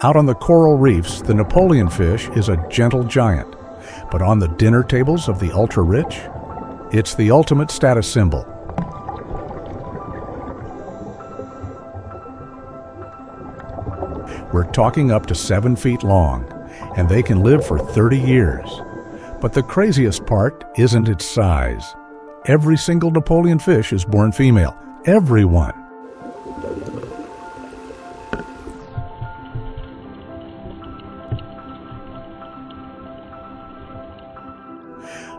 Out on the coral reefs, the Napoleon fish is a gentle giant. But on the dinner tables of the ultra-rich, it's the ultimate status symbol. We're talking up to 7 feet long, and they can live for 30 years. But the craziest part isn't its size. Every single Napoleon fish is born female. Everyone.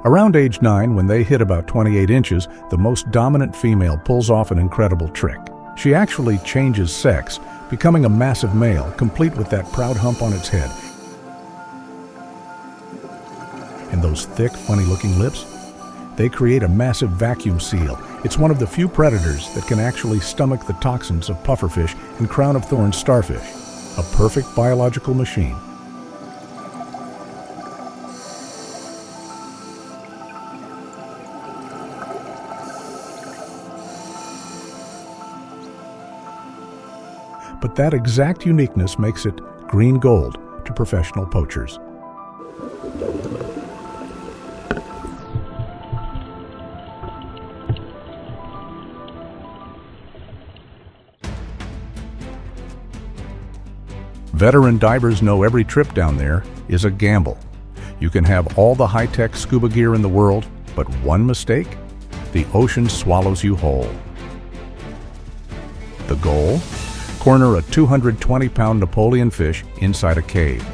Around age 9, when they hit about 28 inches, the most dominant female pulls off an incredible trick. She actually changes sex, becoming a massive male, complete with that proud hump on its head. And those thick, funny-looking lips? They create a massive vacuum seal. It's one of the few predators that can actually stomach the toxins of pufferfish and crown-of-thorns starfish. A perfect biological machine. But that exact uniqueness makes it green gold to professional poachers. Veteran divers know every trip down there is a gamble. You can have all the high-tech scuba gear in the world, but one mistake, the ocean swallows you whole. The goal? Corner a 220-pound Napoleon fish inside a cave.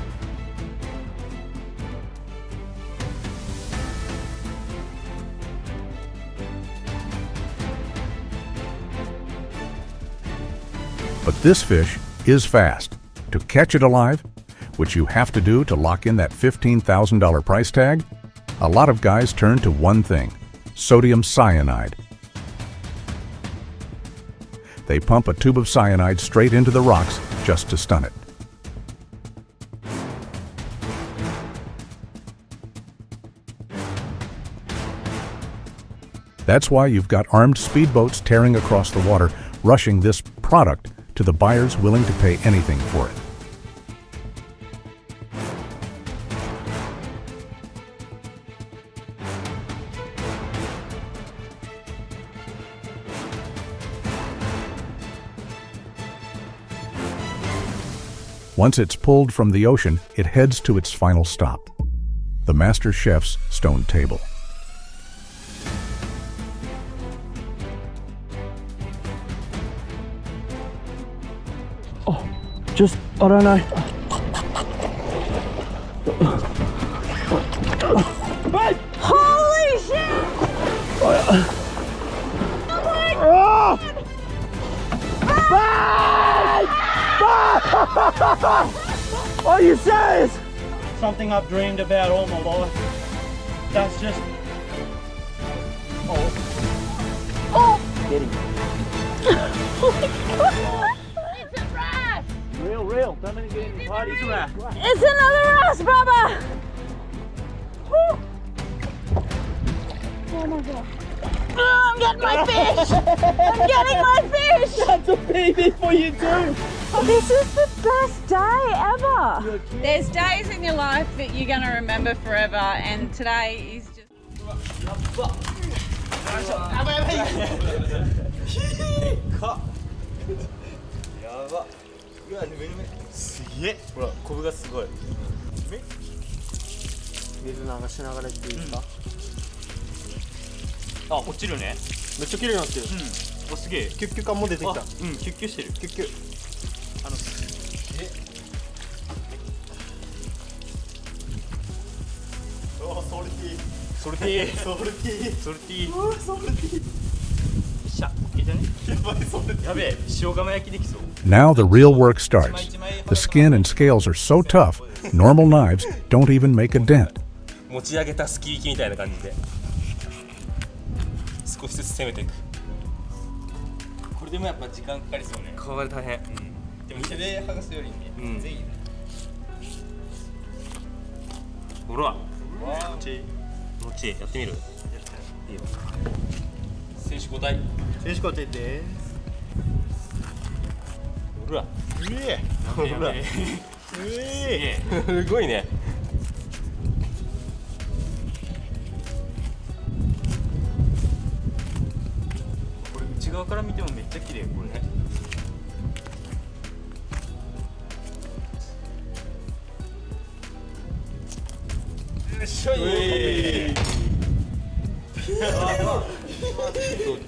But this fish is fast. To catch it alive, which you have to do to lock in that $15,000 price tag, a lot of guys turn to one thing: sodium cyanide. They pump a tube of cyanide straight into the rocks just to stun it. That's why you've got armed speedboats tearing across the water, rushing this product to the buyers willing to pay anything for it. Once it's pulled from the ocean, it heads to its final stop, the master chef's stone table. Oh, just, I don't know. Holy shit! Oh my God! Are you serious? Something I've dreamed about all my life. That's just... Oh! Get him. Oh my God! It's a wrasse! Real. Don't let him get in the party. It's a wrasse. It's another wrasse, Baba! Whew. Oh my God. Oh, I'm getting my fish! I'm getting my fish! That's a baby for you too. This is the best day ever! There's days in your life that you're going to remember forever, and today is just...あ、落ちるね。めっちゃ綺麗になってる。お、すげえ。キュッキュ感も出てきた。キュッキュしてる。キュッキュ。ソルティー。ソルティー。ソルティー。ソルティー。うわ、ソルティー。しゃ、いたね。やばい、ソルティー。やべえ、塩釜焼きできそう。 Now the real work starts. The skin and scales are so tough, normal knives don't even make a dent. 持ち上げたすき引きみたいな感じで少しずつ攻めていく。これでもやっぱ時間かかりそうね。これ大変。でも手で剥がすよりね、ぜひね。ほら。もちやってみる。いいよ。選手交代。選手交代です。ほら。うえ。ほら。すごいね。これ内側から見てもめっちゃ綺麗これね。よいしょい。で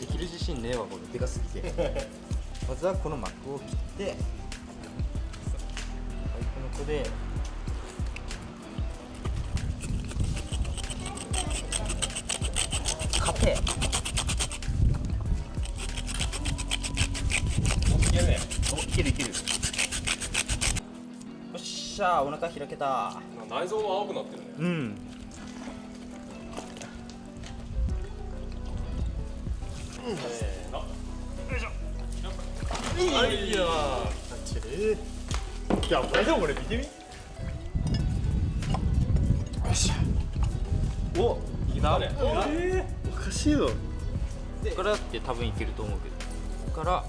きる自信ねえわこれでかすぎて。まずはこの膜を切って、はい、この子でカペ。いけるね。お、いけるいける。よっしゃー、お腹開けた。内臓も青くなってるね。うん。せーの。いやいや、大丈夫これ見てみ。よっしゃ。お、いけた。おかしいよ。ここからって多分いけると思うけど。ここから。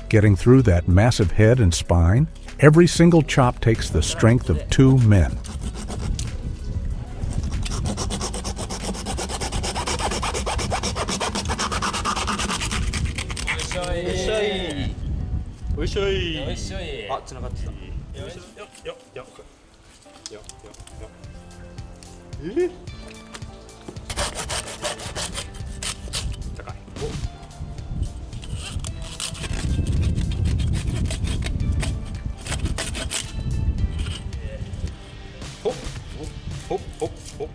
Getting through that massive head and spine, every single chop takes the strength of 2 men. おいしょい。よいしょい。あ、繋がってた。よいしょ。よよよよよ高い。お。ほっほっほ。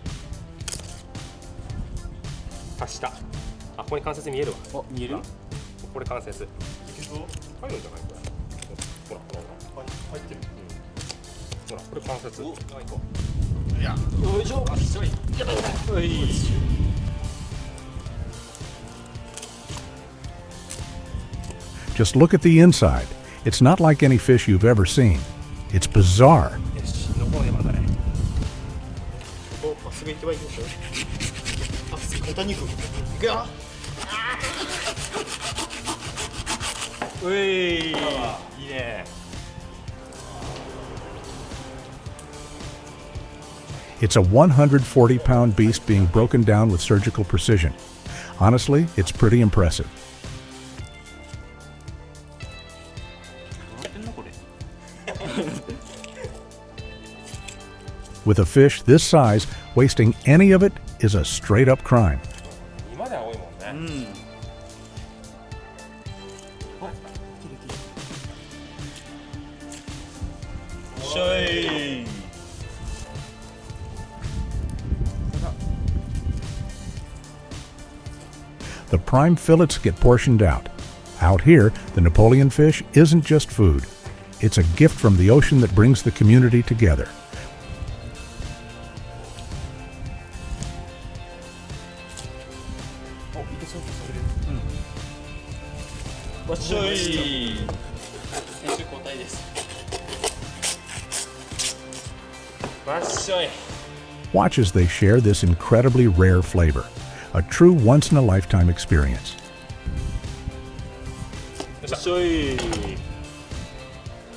達した。あ、ここに関節見えるわ。お、見える？これ関節。いけそう？入るんじゃないこれ。ほらほらほら。入ってる。ほらこれ関節。お、行こう。いや。よいしょ。あ、しょい。やばいやばい。Just look at the inside. It's not like any fish you've ever seen. It's bizarre. よし、残る山だね。ここまっすぐ行けばいいでしょ。あ、豚肉。いくよ。うい。いいね。It's a 140-pound beast being broken down with surgical precision. Honestly, it's pretty impressive. With a fish this size, wasting any of it is a straight-up crime. 今では多いもんね。しょい。The prime fillets get portioned out. Out here, the Napoleon fish isn't just food. It's a gift from the ocean that brings the community together. お、いけそうです。うん。わっしょい。選手交代です。わっしょい。 Watch as they share this incredibly rare flavor. A true once-in-a-lifetime experience. わっしょい。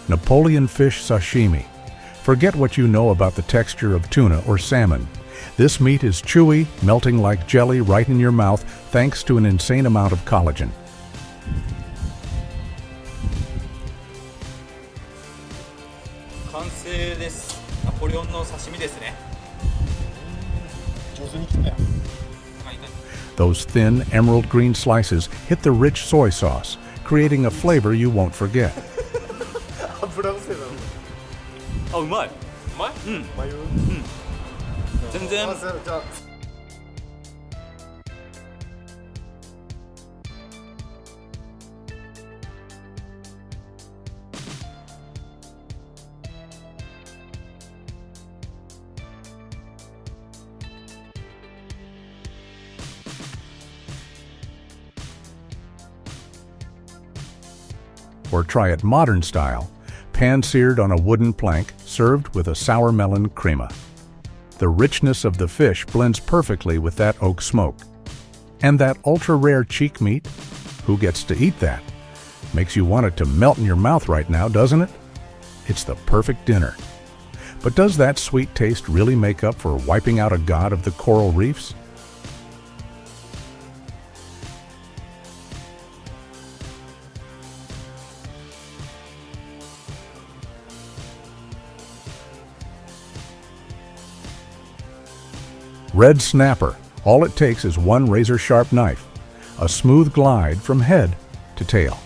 Napoleon fish sashimi. Forget what you know about the texture of tuna or salmon. This meat is chewy, melting like jelly right in your mouth thanks to an insane amount of collagen. 完成です。ナポレオンの刺身ですね。上手に切ったよ。 Those thin, emerald green slices hit the rich soy sauce, creating a flavor you won't forget. 油のせいだろ。あ、うまい。うまい？うん。眉。全然。じゃあ。Or try it modern style, pan-seared on a wooden plank, served with a sour melon crema. The richness of the fish blends perfectly with that oak smoke. And that ultra-rare cheek meat? Who gets to eat that? Makes you want it to melt in your mouth right now, doesn't it? It's the perfect dinner. But does that sweet taste really make up for wiping out a god of the coral reefs? Red snapper. All it takes is one razor-sharp knife. A smooth glide from head to tail.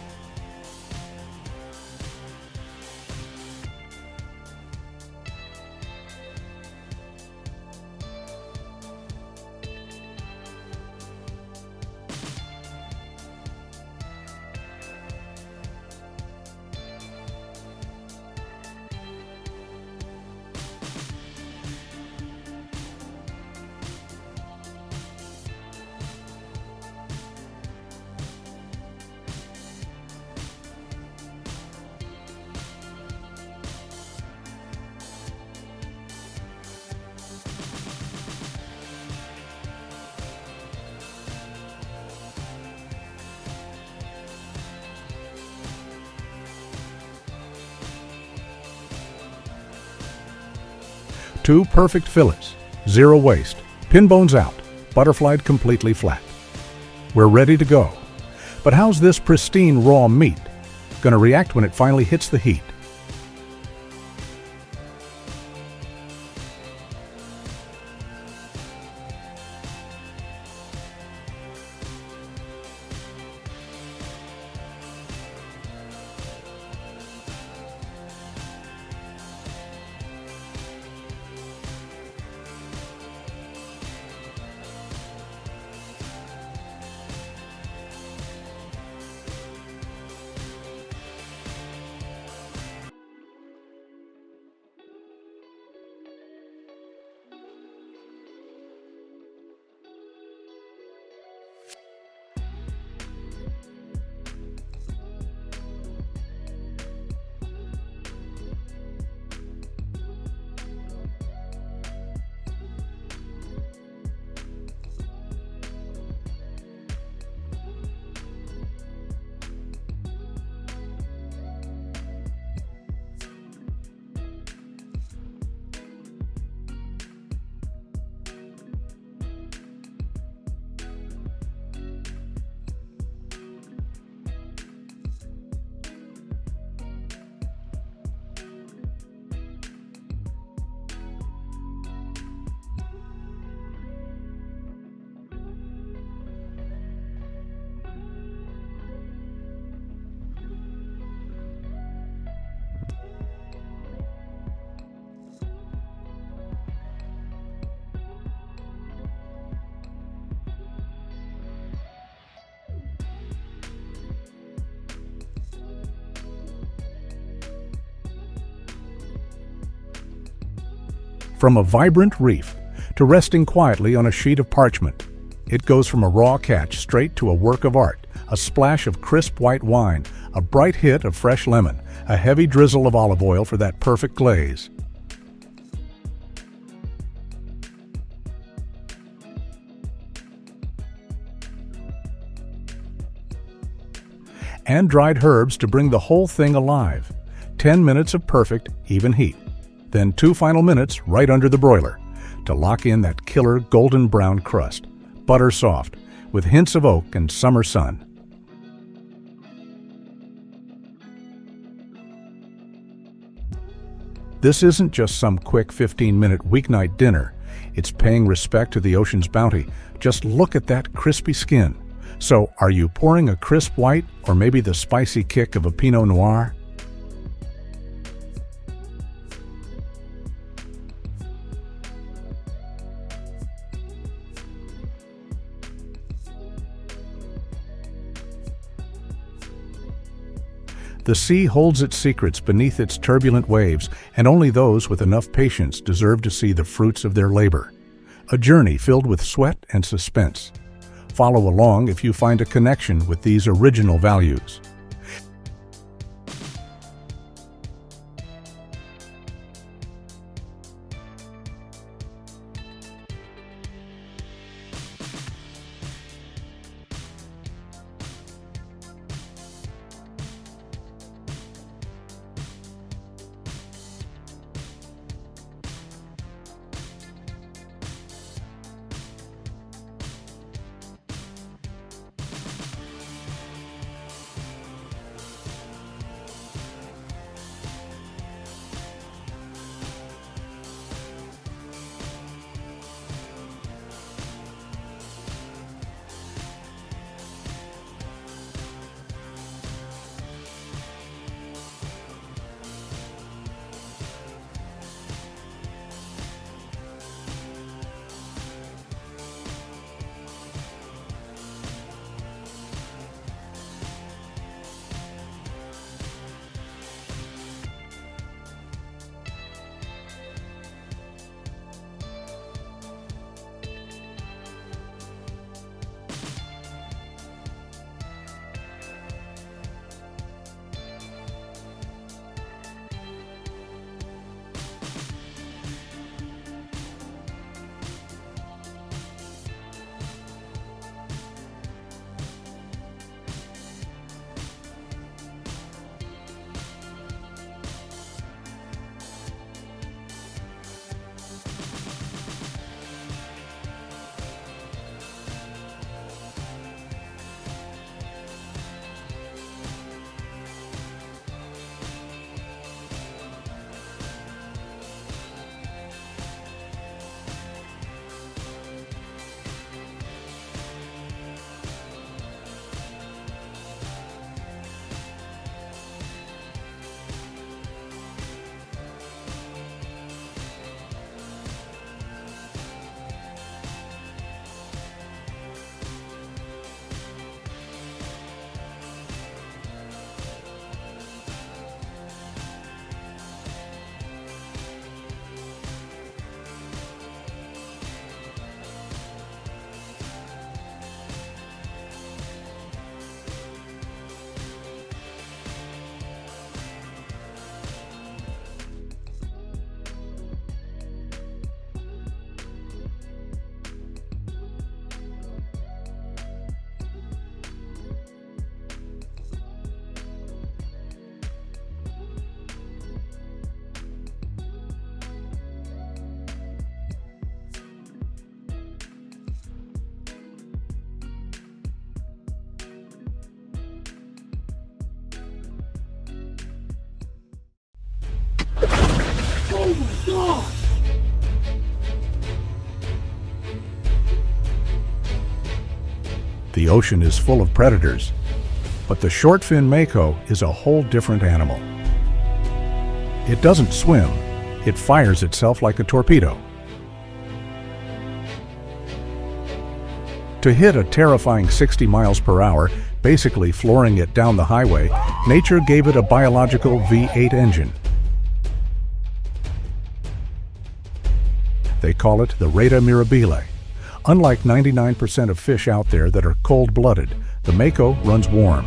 Two perfect fillets, zero waste, pin bones out, butterflied completely flat. We're ready to go. But how's this pristine raw meat going to react when it finally hits the heat? From a vibrant reef to resting quietly on a sheet of parchment, it goes from a raw catch straight to a work of art, a splash of crisp white wine, a bright hit of fresh lemon, a heavy drizzle of olive oil for that perfect glaze. And dried herbs to bring the whole thing alive. 10 minutes of perfect, even heat. Then 2 final minutes right under the broiler to lock in that killer golden brown crust, butter soft, with hints of oak and summer sun. This isn't just some quick 15-minute weeknight dinner. It's paying respect to the ocean's bounty. Just look at that crispy skin. So, are you pouring a crisp white or maybe the spicy kick of a Pinot Noir? The sea holds its secrets beneath its turbulent waves, and only those with enough patience deserve to see the fruits of their labor. A journey filled with sweat and suspense. Follow along if you find a connection with these original values. The ocean is full of predators, but the short-fin Mako is a whole different animal. It doesn't swim, it fires itself like a torpedo. To hit a terrifying 60 miles per hour, basically flooring it down the highway, nature gave it a biological V8 engine. They call it the Rata mirabile. Unlike 99% of fish out there that are cold-blooded, the Mako runs warm.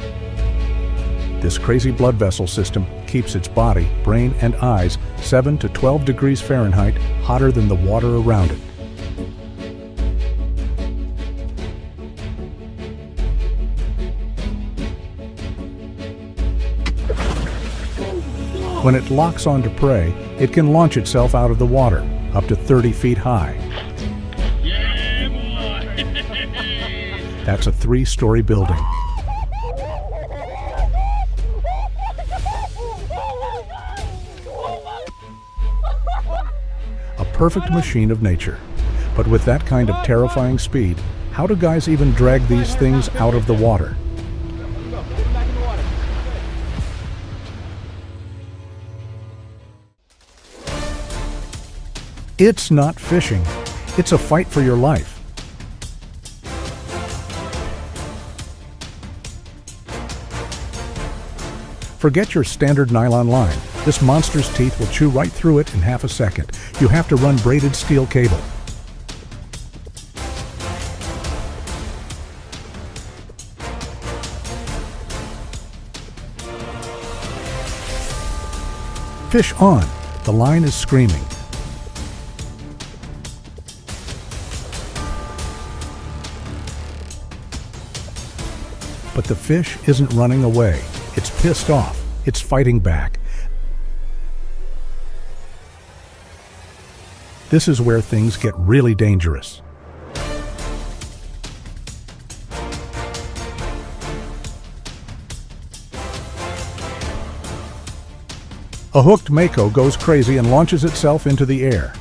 This crazy blood vessel system keeps its body, brain, and eyes 7 to 12 degrees Fahrenheit hotter than the water around it. When it locks onto prey, it can launch itself out of the water, up to 30 feet high. Yeah, boy. That's a 3-story building. A perfect machine of nature. But with that kind of terrifying speed, how do guys even drag these things out of the water? It's not fishing. It's a fight for your life. Forget your standard nylon line. This monster's teeth will chew right through it in half a second. You have to run braided steel cable. Fish on. The line is screaming. But the fish isn't running away. It's pissed off. It's fighting back. This is where things get really dangerous. A hooked Mako goes crazy and launches itself into the air.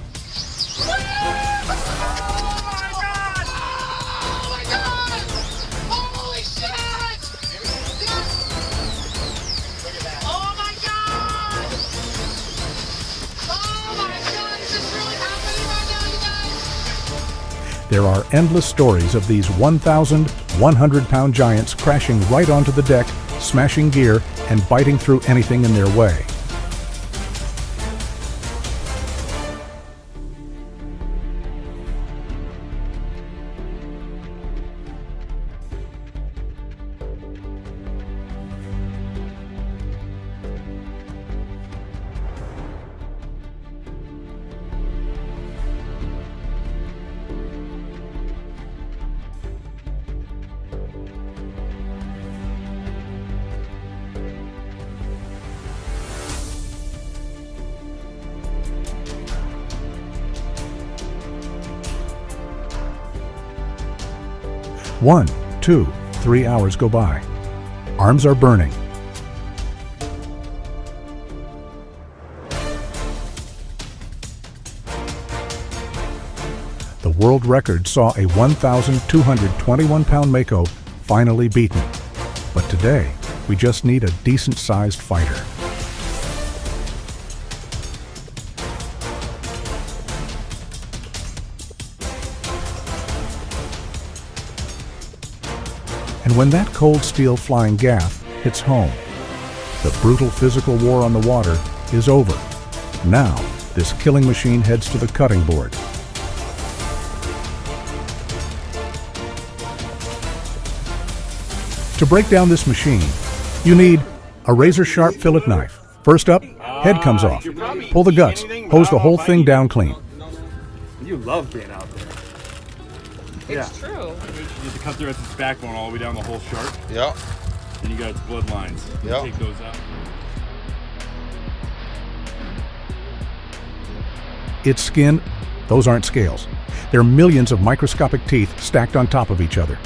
There are endless stories of these 1,100-pound giants crashing right onto the deck, smashing gear, and biting through anything in their way. One, 2, 3 hours go by. Arms are burning. The world record saw a 1,221-pound Mako finally beaten. But today, we just need a decent-sized fighter. And when that cold steel flying gaff hits home, the brutal physical war on the water is over. Now, this killing machine heads to the cutting board. To break down this machine, you need a razor-sharp fillet knife. First up, head comes off. Pull the guts, hose the whole thing down clean. You love being out there. It's true. You have to cut through its backbone all the way down the whole shark. Yeah. Then you got its blood lines. Yeah. Take those out. Its skin, those aren't scales. They're millions of microscopic teeth stacked on top of each other.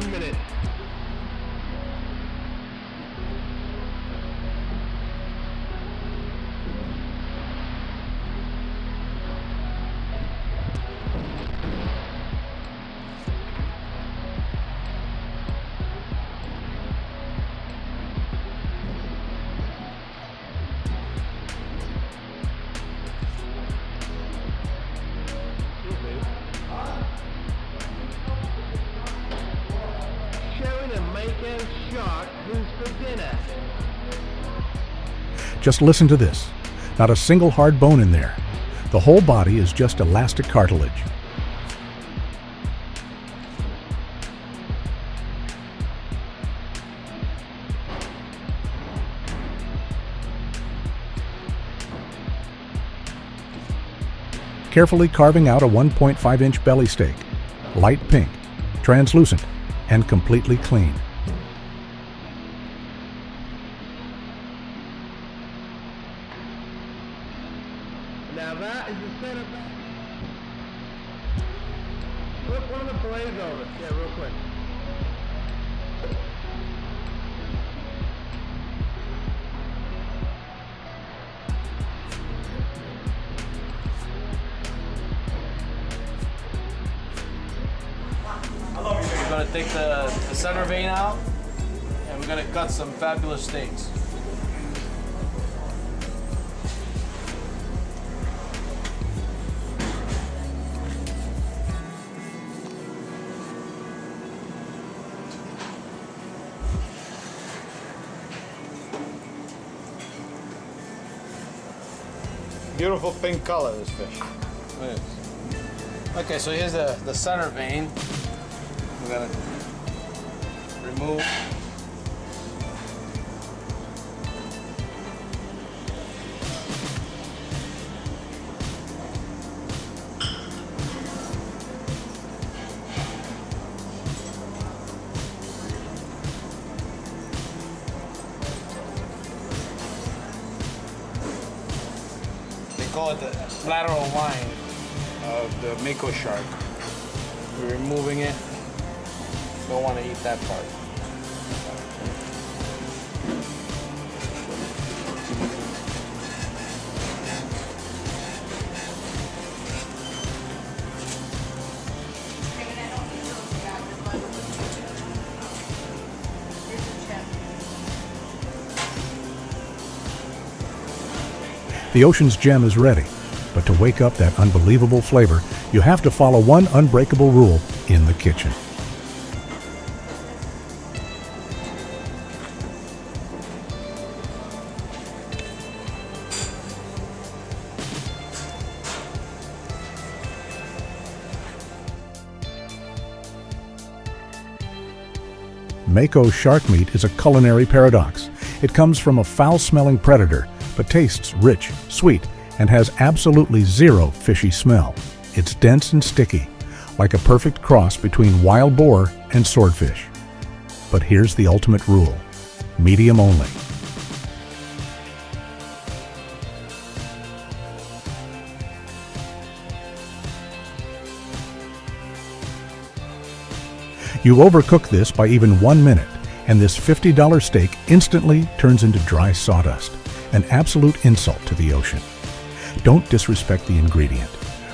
1 minute. Showing a Mako shark who's for dinner. Just listen to this. Not a single hard bone in there. The whole body is just elastic cartilage. Carefully carving out a 1.5-inch belly steak, light pink, translucent, and completely clean. Now that is the center back. Flip one of the fillets over. Yeah, real quick. We're going to take the center vein out, and we're going to cut some fabulous steaks. Beautiful pink color, this fish. Okay, so here's the center vein. We're going to remove. They call it the lateral line of the Mako shark. We're removing it. Don't want to eat that part. The ocean's gem is ready, but to wake up that unbelievable flavor, you have to follow one unbreakable rule in the kitchen. Mako shark meat is a culinary paradox. It comes from a foul-smelling predator, but tastes rich, sweet, and has absolutely zero fishy smell. It's dense and sticky, like a perfect cross between wild boar and swordfish. But here's the ultimate rule: medium only. You overcook this by even 1 minute, and this $50 steak instantly turns into dry sawdust, an absolute insult to the ocean. Don't disrespect the ingredient.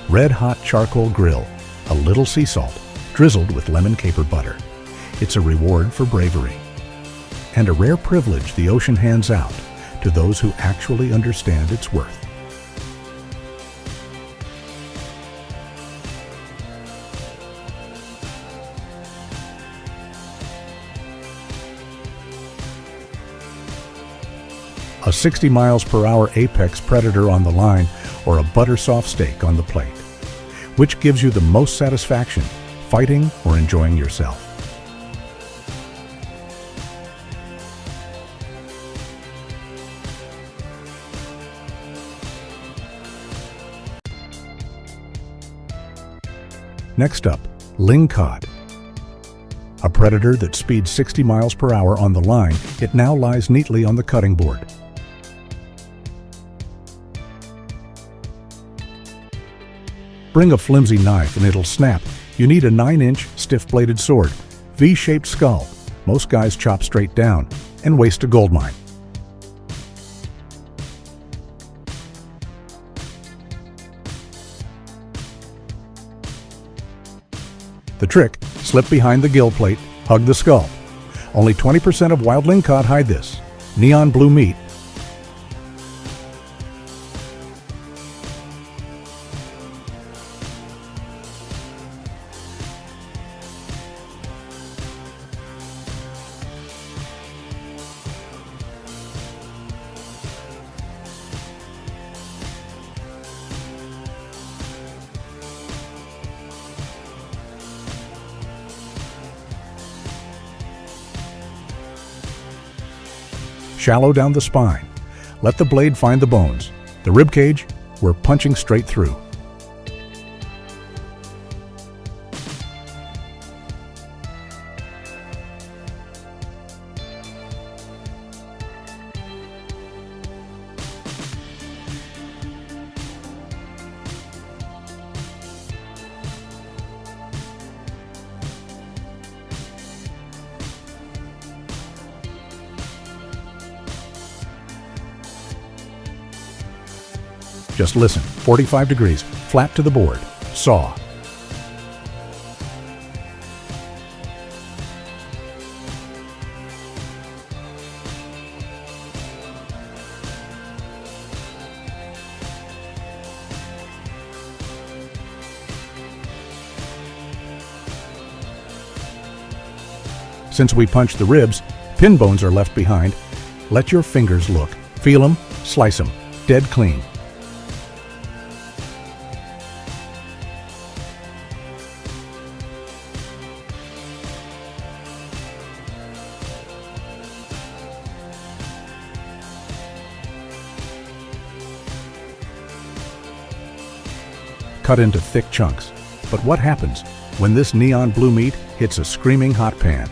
Red-hot charcoal grill, a little sea salt, drizzled with lemon caper butter. It's a reward for bravery, and a rare privilege the ocean hands out to those who actually understand its worth. A 60 miles per hour apex predator on the line, or a butter-soft steak on the plate. Which gives you the most satisfaction, fighting or enjoying yourself? Next up, Ling Cod. A predator that speeds 60 miles per hour on the line, it now lies neatly on the cutting board. Bring a flimsy knife and it'll snap. You need a 9-inch stiff-bladed sword. V-shaped skull. Most guys chop straight down and waste a gold mine. The trick, slip behind the gill plate, hug the skull. Only 20% of wild ling cod hide this. Neon blue meat. Shallow down the spine. Let the blade find the bones. The rib cage, we're punching straight through. Just listen, 45 degrees, flat to the board, saw. Since we punched the ribs, pin bones are left behind. Let your fingers look. Feel them, slice them, dead clean. Cut into thick chunks. But what happens when this neon blue meat hits a screaming hot pan?